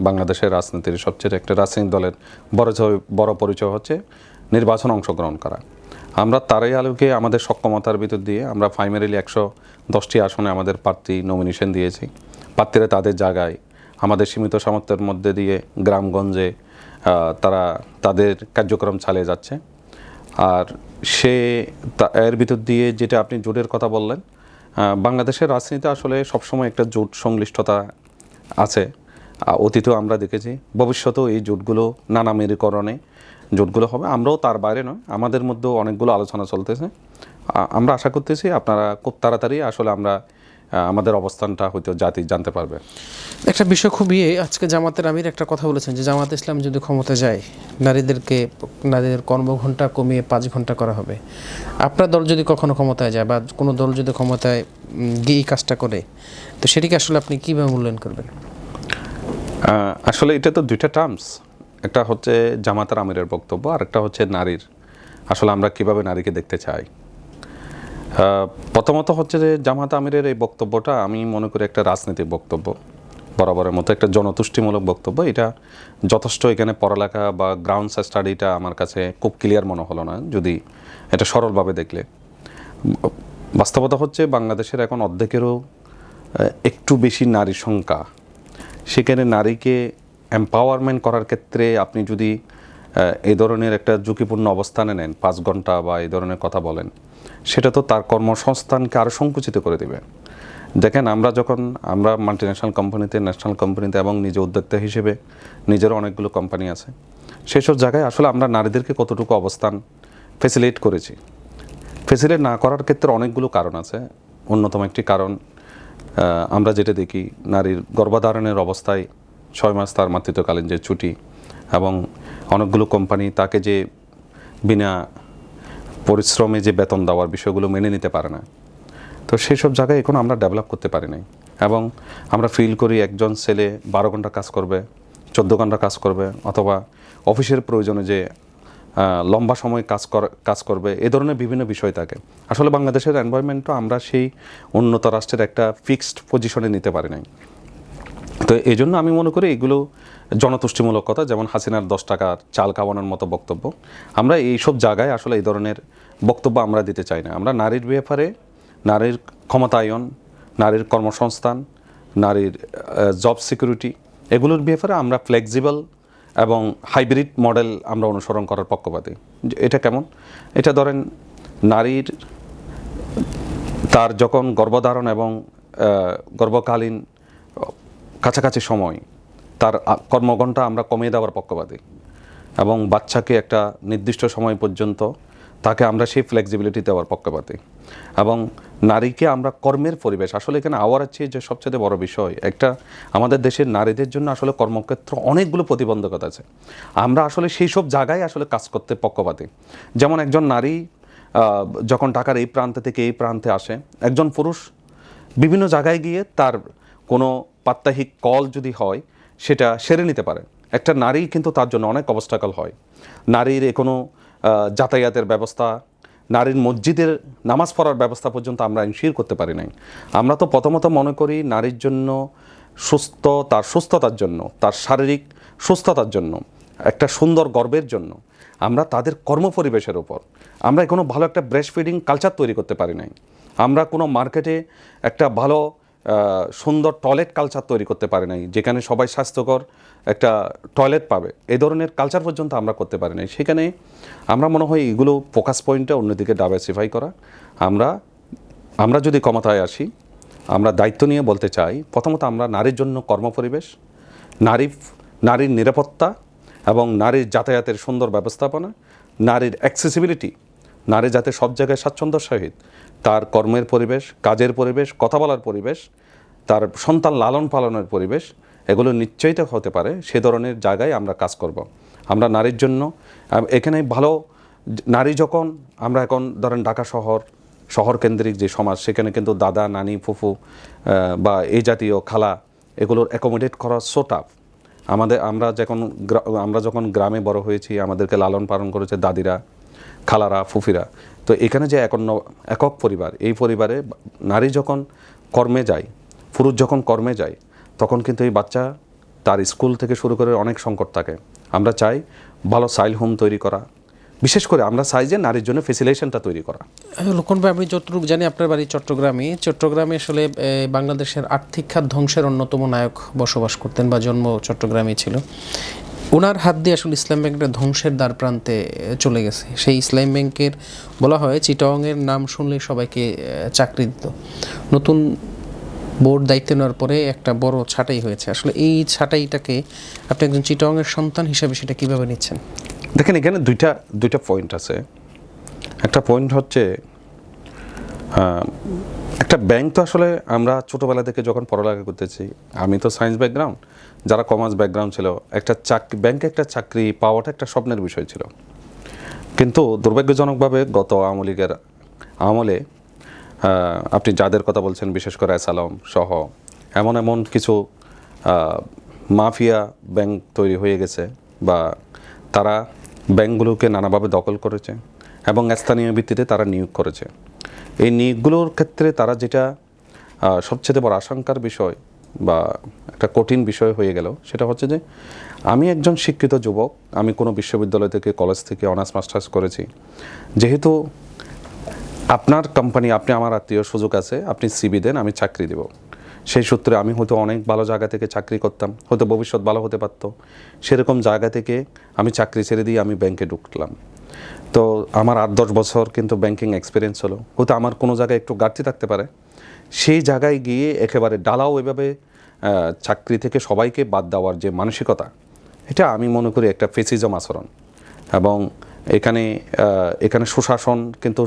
বাংলাদেশের রাজনীতির সবচেয়ে একটা রাজনৈতিক দলের বড় পরিচয় হচ্ছে নির্বাচন অংশগ্রহণ করা। আমরা তারই আলোকে আমাদের সক্ষমতার ভিতর দিয়ে আমরা প্রাইমারিলি 110টি আসনে আমাদের প্রার্থী নমিনেশন দিয়েছি। প্রার্থীরা তাদের জায়গায় আমাদের সীমিত সামর্থ্যের মধ্যে দিয়ে গ্রামগঞ্জে তারা তাদের কার্যক্রম চালিয়ে যাচ্ছে। আর এর ভিতর দিয়ে যেটা আপনি জোটের কথা বললেন, বাংলাদেশের রাজনীতিতে আসলে সবসময় একটা জোট সংশ্লিষ্টতা আছে। অতীতেও আমরা দেখেছি, ভবিষ্যতেও এই জোটগুলো নানা মেরুকরণে জোটগুলো হবে। আমরাও তার বাইরে নয়, আমাদের মধ্যেও অনেকগুলো আলোচনা চলতেছে। আমরা আশা করতেছি আপনারা খুব তাড়াতাড়ি আসলে আমরা আমাদের অবস্থানটা হয়তো জাতি জানতে পারবে।
একটা বিষয় খুবই, আজকে জামাতের আমির একটা কথা বলেছেন যে জামাত ইসলাম যদি ক্ষমতা যায় নারীদের কর্মঘণ্টা কমিয়ে 5 ঘন্টা করা হবে। আপনার দল যদি কখনো ক্ষমতায় যায় বা কোনো দল যদি ক্ষমতায় গিয়ে এই কাজটা করে, তো সেটিকে আসলে আপনি কীভাবে মূল্যায়ন করবেন?
আসলে এটা তো দুইটা টার্মস, একটা হচ্ছে জামাতের আমিরের বক্তব্য আর একটা হচ্ছে নারীর। আসলে আমরা কিভাবে নারীকে দেখতে চাই। প্রথমত হচ্ছে যে জামাত আমিরের এই বক্তব্যটা আমি মনে করি একটা রাজনৈতিক বক্তব্য, বরাবরের মতো একটা জনতুষ্টিমূলক বক্তব্য। এটা যথেষ্ট এখানে পড়ালেখা বা গ্রাউন্ড স্টাডিটা আমার কাছে খুব ক্লিয়ার মনে হলো না, যদি এটা সরলভাবে দেখলে। বাস্তবতা হচ্ছে বাংলাদেশের এখন অর্ধেকেরও একটু বেশি নারী সংখ্যা। সেখানে নারীকে এম্পাওয়ারমেন্ট করার ক্ষেত্রে আপনি যদি এই ধরনের একটা ঝুঁকিপূর্ণ অবস্থানে নেন, 5 ঘন্টা বা এই ধরনের কথা বলেন, সেটা তো তার কর্মসংস্থানকে আরও সংকুচিত করে দেবে। দেখেন, আমরা মাল্টিন্যাশনাল কোম্পানিতে, ন্যাশনাল কোম্পানিতে এবং নিজে উদ্যোক্তা হিসেবে নিজেরও অনেকগুলো কোম্পানি আছে, সেসব জায়গায় আসলে আমরা নারীদেরকে কতটুকু অবস্থান ফেসিলিটেট করেছি। ফেসিলিটেট না করার ক্ষেত্রে অনেকগুলো কারণ আছে। অন্যতম একটি কারণ আমরা যেটা দেখি, নারীর গর্ভধারণের অবস্থায় 6 মাস তার মাতৃত্বকালীন যে ছুটি, এবং অনেকগুলো কোম্পানি তাকে যে বিনা পরিশ্রমে যে বেতন দেওয়ার বিষয়গুলো মেনে নিতে পারে না। তো সেই সব জায়গায় এখন আমরা ডেভেলপ করতে পারি নাই, এবং আমরা ফিল করি একজন ছেলে 12 ঘন্টা কাজ করবে, 14 ঘন্টা কাজ করবে, অথবা অফিসের প্রয়োজনে যে লম্বা সময় কাজ করবে, এ ধরনের বিভিন্ন বিষয় থাকে। আসলে বাংলাদেশের এনভায়রনমেন্টও আমরা সেই উন্নত রাষ্ট্রের একটা ফিক্সড পজিশনে নিতে পারি নাই। তো এই জন্য আমি মনে করি এগুলো জনতুষ্টিমূলক কথা, যেমন হাসিনার 10 টাকার চাল খাওয়ানোর মতো বক্তব্য। আমরা এইসব জায়গায় আসলে এই ধরনের বক্তব্য আমরা দিতে চাই না। আমরা নারীর ব্যাপারে, নারীর ক্ষমতায়ন, নারীর কর্মসংস্থান, নারীর জব সিকিউরিটি, এগুলোর ব্যাপারে আমরা ফ্লেক্সিবল এবং হাইব্রিড মডেল আমরা অনুসরণ করার পক্ষপাতী। এটা কেমন? এটা ধরেন, নারীর তার যখন গর্ভধারণ এবং গর্ভকালীন কাছাকাছি সময় তার কর্মঘণ্টা আমরা কমিয়ে দেওয়ার পক্ষপাতী, এবং বাচ্চাকে একটা নির্দিষ্ট সময় পর্যন্ত তাকে আমরা সেই ফ্লেক্সিবিলিটি দেওয়ার পক্ষপাতী। এবং নারীকে আমরা কর্মের পরিবেশ, আসলে এখানে আওয়ার আছে যে সবচেয়ে বড় বিষয়, একটা আমাদের দেশের নারীদের জন্য আসলে কর্মক্ষেত্র অনেকগুলো প্রতিবন্ধকতা আছে। আমরা আসলে সেই সব জায়গায় আসলে কাজ করতে পক্ষপাতী। যেমন একজন নারী যখন ঢাকার এই প্রান্ত থেকে এই প্রান্তে আসে, একজন পুরুষ বিভিন্ন জায়গায় গিয়ে তার কোনো প্রাত্যহিক কল যদি হয় সেটা সেরে নিতে পারে। একটা নারী কিন্তু তার জন্য অনেক অবস্টাকল হয়। নারীর কোনো যাতায়াতের ব্যবস্থা, নারীর মসজিদের নামাজ পড়ার ব্যবস্থা পর্যন্ত আমরা ইনশিওর করতে পারি নাই। আমরা তো প্রথমত মনে করি নারীর জন্য তার সুস্থতার জন্য, তার শারীরিক সুস্থতার জন্য, একটা সুন্দর গর্বের জন্য আমরা তাদের কর্মপরিবেশের উপর আমরা কোনো ভালো একটা ব্রেস্ট ফিডিং কালচার তৈরি করতে পারি নাই। আমরা কোনো মার্কেটে একটা ভালো সুন্দর টয়লেট কালচার তৈরি করতে পারি নাই, যেখানে সবাই স্বাস্থ্যকর একটা টয়লেট পাবে, এই ধরনের কালচার পর্যন্ত আমরা করতে পারি নাই। সেখানে আমরা মনে হয় এগুলো ফোকাস পয়েন্টটা অন্যদিকে ডাইভার্সিফাই করা। আমরা যদি ক্ষমতায় আসি, আমরা দায়িত্ব নিয়ে বলতে চাই, প্রথমত আমরা নারীর জন্য কর্মপরিবেশ, নারীর নিরাপত্তা এবং নারীর যাতায়াতের সুন্দর ব্যবস্থাপনা, নারীর অ্যাক্সেসিবিলিটি, নারী যাতে সব জায়গায় স্বাচ্ছন্দ্যের সহিত তার কর্মের পরিবেশ, কাজের পরিবেশ, কথা বলার পরিবেশ, তার সন্তান লালন পালনের পরিবেশ, এগুলো নিশ্চয়ই হতে পারে, সে ধরনের জায়গায় আমরা কাজ করব। আমরা নারীর জন্য এখানে ভালো নারী যখন আমরা এখন ধরেন ঢাকা শহর কেন্দ্রিক যে সমাজ, সেখানে কিন্তু দাদা, নানি, ফুফু বা এই জাতীয় খালা এগুলোর অ্যাকোমোডেট করা সো টাফ। আমরা যখন গ্রামে বড় হয়েছি, আমাদেরকে লালন পালন করেছে দাদিরা, খালারা, ফুফিরা। তো এখানে যে একক পরিবার, এই পরিবারে নারী যখন কর্মে যায়, পুরুষ যখন কর্মে যায়, তখন কিন্তু এই বাচ্চা তার স্কুল থেকে শুরু করে অনেক সংকট থাকে। আমরা চাই ভালো চাইল্ড হোম তৈরি করা, বিশেষ করে আমরা চাই যে নারীর জন্য ফেসিলিটেশনটা তৈরি করা।
লক্ষণ ভাই, আমি যতটুকু জানি আপনার বাড়ি চট্টগ্রামে আসলে বাংলাদেশের আর্থিক খাত ধ্বংসের অন্যতম নায়ক বসবাস করতেন বা জন্ম চট্টগ্রামেই ছিল। ওনার হাত দিয়ে আসলে ইসলাম ব্যাংকটা ধ্বংসের দ্বার প্রান্তে চলে গেছে। সেই ইসলাম ব্যাংকের বলা হয় চিটাগংয়ের নাম শুনলে সবাইকে চাকরি দিত। নতুন বোর্ড দায়িত্ব নেওয়ার পরে একটা বড় ছাঁটাই হয়েছে। আসলে এই ছাঁটাইটাকে আপনি একজন চিটাগংয়ের সন্তান হিসেবে সেটা কীভাবে নিচ্ছেন?
দেখেন, এখানে দুইটা পয়েন্ট আছে। একটা পয়েন্ট হচ্ছে একটা ব্যাংক তো আসলে আমরা ছোটোবেলা থেকে যখন পড়ালেখা করতেছি, আমি তো সায়েন্স ব্যাকগ্রাউন্ড, যারা কমার্স ব্যাকগ্রাউন্ড ছিল, ব্যাংকে একটা চাকরি পাওয়াটা একটা স্বপ্নের বিষয় ছিল। কিন্তু দুর্ভাগ্যজনকভাবে গত আওয়ামী লীগের আমলে আপনি যাদের কথা বলছেন, বিশেষ করে অ্যাসালম সহ এমন কিছু মাফিয়া ব্যাংক তৈরি হয়ে গেছে, বা তারা ব্যাংকগুলোকে নানাভাবে দখল করেছে এবং স্থানীয় ভিত্তিতে তারা নিয়োগ করেছে। এই নিয়োগগুলোর ক্ষেত্রে তারা যেটা সবচেয়ে বড় আশঙ্কার বিষয় বা একটা কঠিন বিষয় হয়ে গেল, সেটা হচ্ছে যে আমি একজন শিক্ষিত যুবক, আমি কোনো বিশ্ববিদ্যালয় থেকে, কলেজ থেকে অনার্স মাস্টার্স করেছি, যেহেতু আপনার কোম্পানি, আপনি আমার আত্মীয়, সুযোগ আছে, আপনি সিভি দেন, আমি চাকরি দেব। সেই সূত্রে আমি হয়তো অনেক ভালো জায়গা থেকে চাকরি করতাম, হয়তো ভবিষ্যৎ ভালো হতে পারতো, সেরকম জায়গা থেকে আমি চাকরি ছেড়ে দিয়ে আমি ব্যাংকে ঢুকলাম। তো আমার 8-10 বছর কিন্তু ব্যাংকিং এক্সপিরিয়েন্স হলো, হয়তো আমার কোনো জায়গায় একটু ঘাটতি থাকতে পারে, সেই জায়গায় গিয়ে একেবারে ডালাও এভাবে চাকরি থেকে সবাইকে বাদ দেওয়ার যে মানসিকতা, এটা আমি মনে করি একটা ফেসিজম আচরণ। এবং এখানে সুশাসন কিন্তু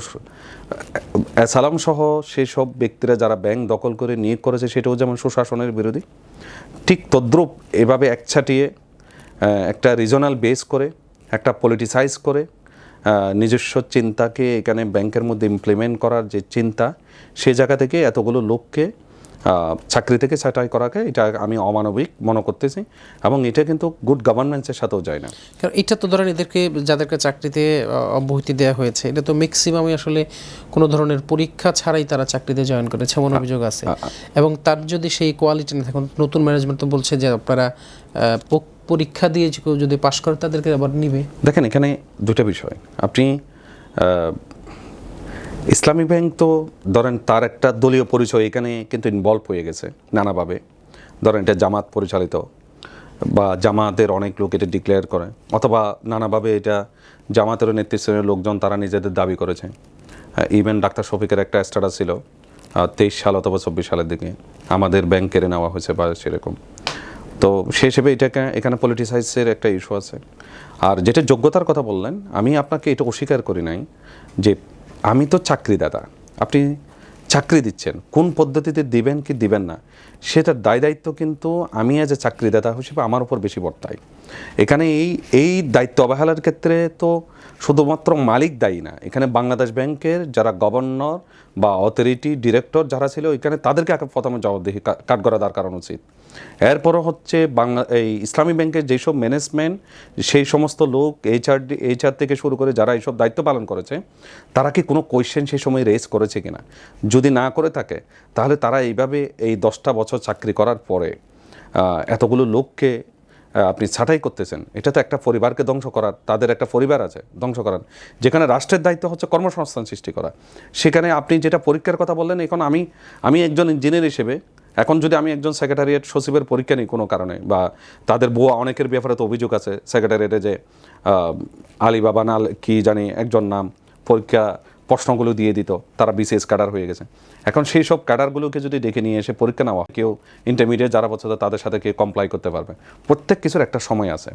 সালাম সহ সেই সব ব্যক্তিরা যারা ব্যাংক দখল করে নিয়োগ করেছে, সেটাও যেমন সুশাসনের বিরোধী, ঠিক তদ্রূপ এভাবে একছাটিয়ে একটা রিজনাল বেস করে, একটা পলিটিসাইজ করে নিজস্ব চিন্তাকে এখানে ব্যাংকের মধ্যে ইমপ্লিমেন্ট করার যে চিন্তা, সেই জায়গা থেকে এতগুলো লোককে চাকরি থেকে ছাঁটাই করাকে এটা আমি অমানবিক মনে করতেছি, এবং এটা কিন্তু গুড গভর্নেন্সের সাথেও যায় না।
কারণ এটা তো ধরেন এদেরকে যাদেরকে চাকরিতে অব্যাহতি দেওয়া হয়েছে, এটা তো ম্যাক্সিমামই আসলে কোনো ধরনের পরীক্ষা ছাড়াই তারা চাকরিতে জয়েন করেছে, এমন অভিযোগ আছে। এবং তার যদি সেই কোয়ালিটি না থাকে, নতুন ম্যানেজমেন্ট তো বলছে যে আপনারা পরীক্ষা দিয়ে কেউ যদি পাশ করে তাদেরকে আবার নিবে।
দেখেন, এখানে দুটো বিষয়। আপনি ইসলামী ব্যাংক তো ধরেন তার একটা দলীয় পরিচয় এখানে কিন্তু ইনভলভ হয়ে গেছে নানাভাবে। ধরেন এটা জামাত পরিচালিত, বা জামাতের অনেক লোক এটা ডিক্লেয়ার করে, অথবা নানাভাবে এটা জামাতের নেতৃত্বের লোকজন তারা নিজেদের দাবি করেছে। ইভেন ডাক্তার শফিকের একটা স্ট্যাটাস ছিল 23 সাল অথবা 24 সালের দিকে আমাদের ব্যাংক কেড়ে নেওয়া হয়েছে বা সেরকম। তো সে হিসেবে এখানে পলিটিসাইজের একটা ইস্যু আছে। আর যেটা যোগ্যতার কথা বললেন, আমি আপনাকে এটা অস্বীকার করি নাই যে আমি তো চাকরিদাতা, আপনি চাকরি দিচ্ছেন, কোন পদ্ধতিতে দিবেন কি দিবেন না সেটার দায়িত্ব কিন্তু আমি অ্যাজ এ চাকরিদাতা হিসেবে আমার উপর বেশি বর্তায়। এখানে এই দায়িত্ব অবহেলার ক্ষেত্রে তো শুধুমাত্র মালিক দায়ী না, এখানে বাংলাদেশ ব্যাংকের যারা গভর্নর বা অথরিটি ডিরেক্টর যারা ছিল এখানে তাদেরকে প্রথমে জবাবদিহি কাঠগড়া দেওয়ার কারণ উচিত। এরপরও হচ্ছে এই ইসলামী ব্যাংকের যেসব ম্যানেজমেন্ট, সেই সমস্ত লোক এইচআর থেকে শুরু করে যারা এইসব দায়িত্ব পালন করেছে, তারা কি কোনো কোয়েশ্চেন সেই সময় রেজ করেছে কিনা? যদি না করে থাকে তাহলে তারা এইভাবে এই 10টা বছর চাকরি করার পরে এতগুলো লোককে আপনি ছাঁটাই করতেছেন, এটা তো একটা পরিবারকে ধ্বংস করার, তাদের একটা পরিবার আছে ধ্বংস করার, যেখানে রাষ্ট্রের দায়িত্ব হচ্ছে কর্মসংস্থান সৃষ্টি করা। সেখানে আপনি যেটা পরীক্ষার কথা বললেন, এখন আমি একজন ইঞ্জিনিয়ার হিসেবে এখন যদি আমি একজন সেক্রেটারিয়েট সচিবের পরীক্ষা নিই কোনো কারণে, বা তাদের বুয়া অনেকের ব্যাপারে তো অভিযোগ আছে সেক্রেটারিয়েটে যে আলিবাবা নাল কি জানি একজন নাম পরীক্ষা প্রশ্নগুলো দিয়ে দিত, তারা বিসিএস ক্যাডার হয়ে গেছে। এখন সেই সব ক্যাডারগুলোকে যদি ডেকে নিয়ে এসে পরীক্ষা নেওয়া, কেউ ইন্টারমিডিয়েট যারা বলছে তাদের সাথে কেউ কমপ্লাই করতে পারবে, প্রত্যেক কিছুর একটা সময় আছে।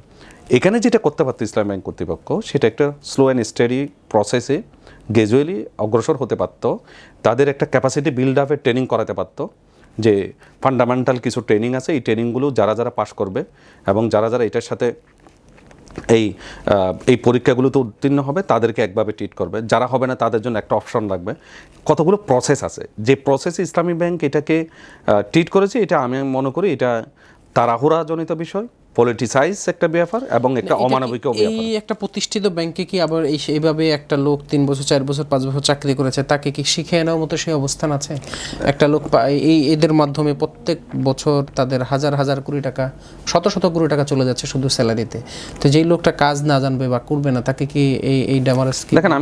এখানে যেটা করতে পারতো ইসলামী ব্যাংক কর্তৃপক্ষ, সেটা একটা স্লো অ্যান্ড স্টাডি প্রসেসে গ্র্যাজুয়ালি অগ্রসর হতে পারতো, তাদের একটা ক্যাপাসিটি বিল্ড আপের ট্রেনিং করাতে পারতো, যে ফান্ডামেন্টাল কিছু ট্রেনিং আছে, এই ট্রেনিংগুলো যারা যারা পাশ করবে এবং যারা যারা এটার সাথে এই পরীক্ষাগুলোতে উত্তীর্ণ হবে তাদেরকে একভাবে ট্রিট করবে, যারা হবে না তাদের জন্য একটা অপশন রাখবে। কতগুলো প্রসেস আছে, যে প্রসেসে ইসলামী ব্যাংক এটাকে ট্রিট করেছে, এটা আমি মনে করি এটা তাড়াহুড়াজনিত বিষয়, পলিটিসাইজ একটা ব্যাপার এবং একটা অমানবিক ব্যাপার।
এই একটা প্রতিষ্ঠিত ব্যাংকে কি আবার এইভাবে একটা লোক 3 বছর 4 বছর 5 বছর চাকরি করেছে, তাকে কি শিখিয়ে নেওয়ার মতো সেই অবস্থান আছে? একটা লোক এদের মাধ্যমে প্রত্যেক বছর তাদের হাজার হাজার কোটি টাকা, শত শত কোটি টাকা চলে যাচ্ছে শুধু স্যালারিতে। তো যেই লোকটা কাজ না জানবে বা করবে না, তাকে কি এই ড্যামারেজ?
দেখেন,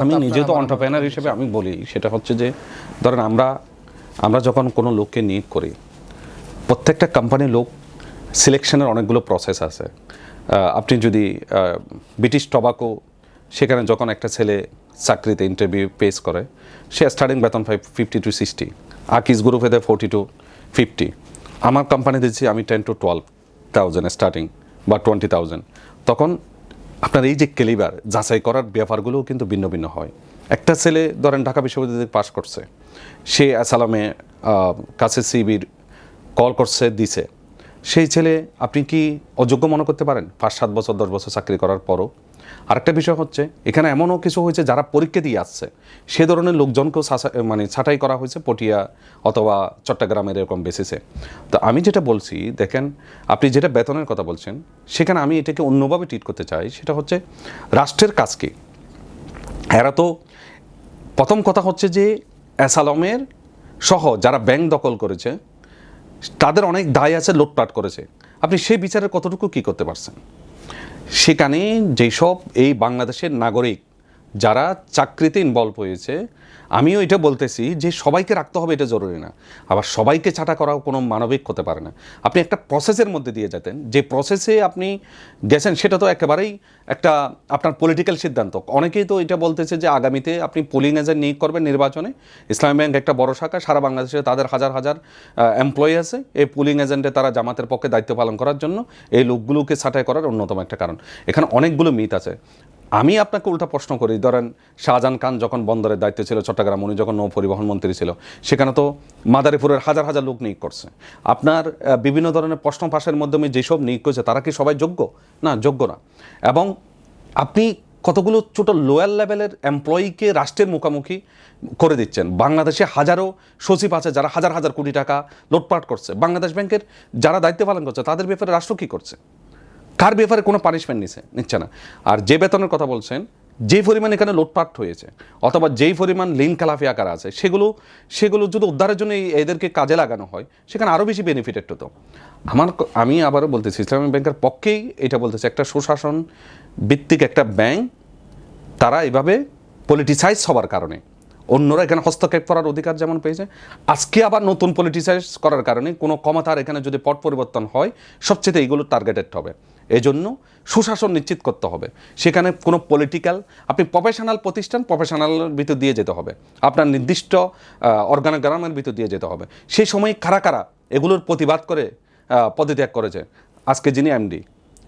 আমি নিজে তো এন্টারপ্রেনার হিসেবে আমি বলি, সেটা হচ্ছে যে ধরেন আমরা যখন কোনো লোককে নিয়োগ করি, প্রত্যেকটা কোম্পানির লোক সিলেকশনের অনেকগুলো প্রসেস আছে। আপনি যদি ব্রিটিশ টবাকো, সেখানে যখন একটা ছেলে চাকরিতে ইন্টারভিউ পেস করে, সে স্টার্টিং বেতন 50 to 60, আকিস গ্রুপে দেয় 40 to 50, আমার কোম্পানি দিচ্ছি আমি 10 to 12,000 স্টার্টিং বা 20,000। তখন আপনার এই যে ক্যালিবার যাচাই করার ব্যাপারগুলোও কিন্তু ভিন্ন ভিন্ন হয়। একটা ছেলে ধরেন ঢাকা বিশ্ববিদ্যালয় পাস করছে, সে অ্যাসালামে কাছে সিবির কল করছে, দিছে, সেই ছেলে আপনি কি অযোগ্য মনে করতে পারেন 5-7 বছর 10 বছর চাকরি করার পরও? আরেকটা বিষয় হচ্ছে, এখানে এমনও কিছু হয়েছে যারা পরীক্ষা দিয়ে আসছে, সে ধরনের লোকজনকেও ছাঁটাই করা হয়েছে পটিয়া অথবা চট্টগ্রামের এরকম বেসিসে। তো আমি যেটা বলছি, দেখেন আপনি যেটা বেতনের কথা বলছেন, সেখানে আমি এটাকে অন্যভাবে ট্রিট করতে চাই। সেটা হচ্ছে রাষ্ট্রের কাজ কি? এরা তো প্রথম কথা হচ্ছে যে অ্যাসালমের সহ যারা ব্যাংক দখল করেছে তাদের অনেক দায় আছে, লুটপাট করেছে। আপনি সেই বিচারের কতটুকু কি করতে পারছেন? সেখানে যেসব এই বাংলাদেশের নাগরিক যারা চাকরিতে ইনভলভ হয়েছে, আমিও এটা বলতেছি যে সবাইকে রাখতে হবে এটা জরুরি না, আবার সবাইকে ছাঁটা করাও কোনো মানবিক হতে পারে না। আপনি একটা প্রসেসের মধ্যে দিয়ে যেতেন, যে প্রসেসে আপনি গেছেন সেটা তো একেবারেই একটা আপনার পলিটিক্যাল সিদ্ধান্ত। অনেকেই তো এটা বলতেছে যে আগামীতে আপনি পোলিং এজেন্ট নিয়োগ করবেন নির্বাচনে। ইসলামী ব্যাংক একটা বড় শাখা, সারা বাংলাদেশে তাদের হাজার হাজার এমপ্লয়ি আছে, এই পোলিং এজেন্টে তারা জামাতের পক্ষে দায়িত্ব পালন করার জন্য এই লোকগুলোকে ছাঁটাই করার অন্যতম একটা কারণ। এখানে অনেকগুলো মিথ আছে। আমি আপনাকে উল্টা প্রশ্ন করি, ধরেন শাহজাহান খান যখন বন্দরের দায়িত্ব ছিল চট্টগ্রাম, উনি যখন নৌ পরিবহন মন্ত্রী ছিল, সেখানে তো মাদারীপুরের হাজার হাজার লোক নিয়োগ করছে। আপনার বিভিন্ন ধরনের প্রশ্ন ফাঁসের মাধ্যমে যেসব নিয়োগ করছে তারা কি সবাই যোগ্য? না, যোগ্য না। এবং আপনি কতগুলো ছোট লোয়ার লেভেলের এমপ্লয়িকে রাষ্ট্রের মুখোমুখি করে দিচ্ছেন। বাংলাদেশে হাজারো সচিব আছে যারা হাজার হাজার কোটি টাকা লুটপাট করছে। বাংলাদেশ ব্যাংকের যারা দায়িত্ব পালন করছে তাদের ব্যাপারে রাষ্ট্র কী করছে? কার ব্যাপারে কোনো পানিশমেন্ট নিচ্ছে না। আর যে বেতনের কথা বলছেন, যে পরিমাণ এখানে লুটপাট হয়েছে অথবা যেই পরিমাণ লিন খেলাফি আকার আছে, সেগুলো যদি উদ্ধারের জন্য এদেরকে কাজে লাগানো হয়, সেখানে আরও বেশি বেনিফিটেড হতো। আমি আবারও বলতেছি, ইসলামী ব্যাংকের পক্ষেই এটা বলতেছি, একটা সুশাসন ভিত্তিক একটা ব্যাংক, তারা এভাবে পলিটিসাইজ হওয়ার কারণে অন্যরা এখানে হস্তক্ষেপ করার অধিকার যেমন পেয়েছে, আজকে আবার নতুন পলিটিসাইজ করার কারণে কোনো ক্ষমতার এখানে যদি পট পরিবর্তন হয়, সবচেয়ে এইগুলো টার্গেটেড হবে। এই জন্য সুশাসন নিশ্চিত করতে হবে। সেখানে কোনো পলিটিক্যাল, আপনি প্রফেশনাল প্রতিষ্ঠান, প্রফেশনালের ভিতর দিয়ে যেতে হবে, আপনার নির্দিষ্ট অর্গানোগ্রামের ভিতর দিয়ে যেতে হবে। সেই সময় কারা কারা এগুলোর প্রতিবাদ করে পদত্যাগ করেছে, আজকে যিনি এমডি,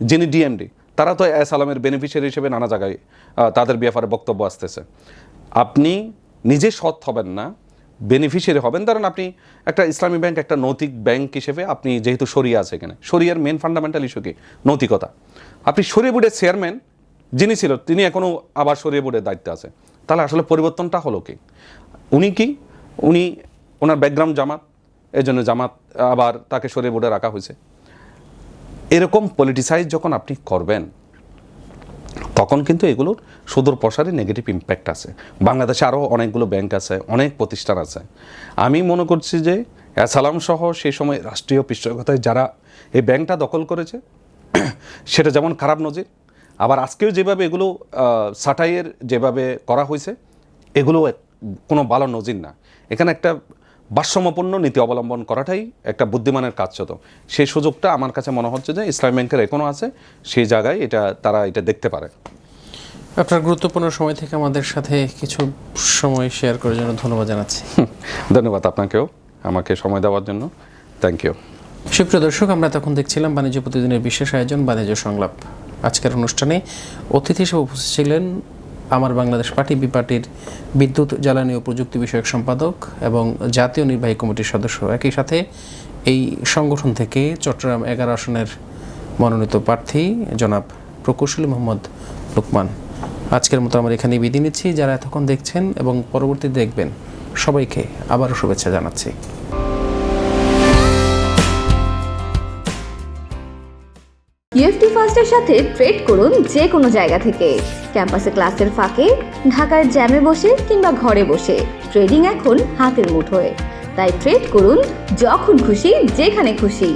যিনি ডিএমডি, তারা তো এস আলমের বেনিফিশিয়ারি হিসেবে নানা জায়গায় তাদের ব্যাপারে বক্তব্য আসতেছে। আপনি নিজে সৎ হবেন না, বেনিফিশিয়ারি হবেন। ধরেন আপনি একটা ইসলামী ব্যাংক, একটা নৈতিক ব্যাংক হিসেবে আপনি যেহেতু শরিয়া আছে এখানে, শরিয়ার মেন ফান্ডামেন্টাল ইস্যু কি? নৈতিকতা। আপনি শরিয়া বোর্ডের চেয়ারম্যান যিনি ছিল, তিনি এখনও আবার শরিয়া বোর্ডের দায়িত্বে আছে, তাহলে আসলে পরিবর্তনটা হলো কি? উনি ওনার ব্যাকগ্রাউন্ড জামাত, এই জন্য জামাত আবার তাকে শরিয়া বোর্ডে রাখা হয়েছে। এরকম পলিটিসাইজ যখন আপনি করবেন, তখন কিন্তু এগুলোর সুদূর প্রসারী নেগেটিভ ইম্প্যাক্ট আছে। বাংলাদেশে আরও অনেকগুলো ব্যাংক আছে, অনেক প্রতিষ্ঠান আছে। আমি মনে করছি যে সালাম সহ সেই সময় রাষ্ট্রীয় পৃষ্ঠপোষকতায় যারা এই ব্যাংকটা দখল করেছে, সেটা যেমন খারাপ নজির, আবার আজকেও যেভাবে এগুলো সাটাইয়ের যেভাবে করা হয়েছে, এগুলো কোনো ভালো নজির না। এখানে একটা ভারসাম্যপূর্ণ নীতি অবলম্বন করাটাই একটা বুদ্ধিমানের কাজ হতো। সেই সুযোগটা আমার কাছে মনে হচ্ছে যে ইসলামী ব্যাংকের এখনও আছে, সেই জায়গায় তারা এটা দেখতে পারে।
আপনার গুরুত্বপূর্ণ সময় থেকে আমাদের সাথে কিছু সময় শেয়ার করার জন্য ধন্যবাদ জানাচ্ছি।
ধন্যবাদ আপনাকেও আমাকে সময় দেওয়ার জন্য। Thank you.
সুপ্রিয় দর্শক, আমরা তখন দেখছিলাম বাণিজ্য প্রতিদিনের বিশেষ আয়োজন বাণিজ্য সংলাপ। আজকের অনুষ্ঠানে অতিথি হিসেবে উপস্থিত ছিলেন আমার বাংলাদেশ পার্টি বি পার্টির বিদ্যুৎ, জ্বালানি ও প্রযুক্তি বিষয়ক সম্পাদক এবং জাতীয় নির্বাহী কমিটির সদস্য। একই সাথে এই সংগঠন থেকে চট্টগ্রাম 11 আসনের মনোনীত প্রার্থী জনাব প্রকৌশলী মোহাম্মদ লুকমান। আজকের মতো আমরা এখানেই বিদায় নিচ্ছি। যারা এতক্ষণ দেখছেন এবং পরবর্তীতে দেখবেন, সবাইকে আবারও শুভেচ্ছা জানাচ্ছি।
ইউএফটি ফার্স্টের সাথে ট্রেড করুন যে কোনো জায়গা থেকে। ক্যাম্পাসে ক্লাসের ফাঁকে, ঢাকার জ্যামে বসে কিংবা ঘরে বসে, ট্রেডিং এখন হাতের মুঠোয়। তাই ট্রেড করুন যখন খুশি, যেখানে খুশি।